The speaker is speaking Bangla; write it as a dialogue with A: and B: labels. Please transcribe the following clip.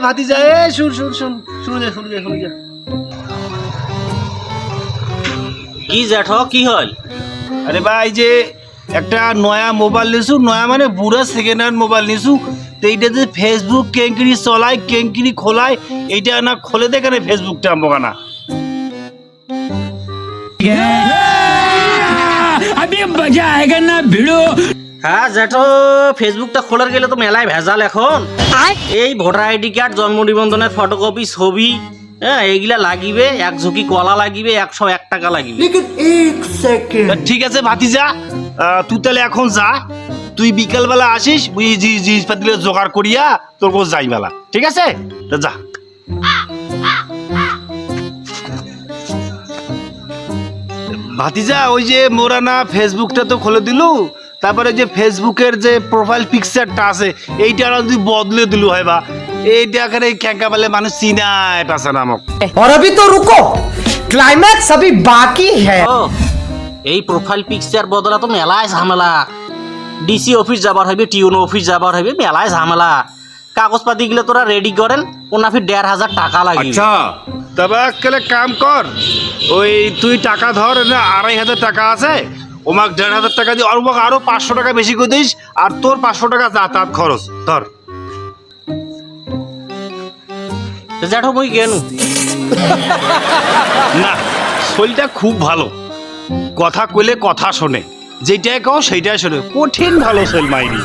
A: ভাতিজা এ শুনে যা
B: কি জ্যাঠ কি হল?
A: আরে ভাই যে একটা নয়া মোবাইল নিছু, নয়া মানে বুড়া সেকেন্ড হ্যান্ড মোবাইল নিছু, তো এইটা যে ফেসবুক কেঙ্কিরি চলায় কেঙ্কিরি খোলায়, এইটা না খোলে দেখে না ফেসবুকটা আমবো না।
C: अभी मजा आएगा ना भिड़ो।
B: হ্যাঁ জ্যাঠ, ফেসবুকটা খোলার গেলে তো মেলায় ভেজাল এখন। এই ভোটার আইডি কার্ড, জন্ম নিবন্ধনের ফটোকপি, ছবি, হ্যাঁ এইগুলা লাগিবে, এক ঝুঁকি কলা লাগিবে, 101 টাকা লাগিবে।
A: তা ঠিক আছে ভাতিজা, তুই তাহলে এখন যা, তুই বিকালবেলা আসিস, ওই জিনিসপাতিগুলো জোগাড় করিয়া তোর কোচ যাই বেলা, ঠিক আছে? তা যা। ভাতিজা ওই যে মোরা না ফেসবুকটা তো খুলে দিলু, তারপরে যে ফেসবুকের যে প্রোফাইল পিকচারটা আছে এইটা যদি বদলে দিলু হয় বা এইটা করে ক্যাঙ্কা পেলে মানুষ চিনায় পাশে নামক।
D: और अभी तो रुको, क्लाइमैक्स अभी बाकी है।
B: ও এই প্রোফাইল পিকচার বদলা তো মেলায় ঝামেলা। ডিসি অফিস যাবার হইবে, টিউনো অফিস যাবার হইবে, মেলায় ঝামেলা। কাগজপাতি গুলো তোরা রেডি করেন, ওনা ফির 1,500 টাকা লাগবে।
A: তবে কেলে কাম কর, ওই তুই টাকা ধর না, 2,500 টাকা আছে, ওমাক 1,500 টাকা দিয়ে, আর ওমাক আরো 500 টাকা বেশি করে দিস, আর তোর 500 টাকা যাতায়াত খরচ ধর।
B: জ্যাঠো মুই কেনু
A: না, শৈলটা খুব ভালো, কথা কইলে কথা শোনে, যেটাই কও সেইটাই শোনে, কঠিন ভালো শৈল মাইরি।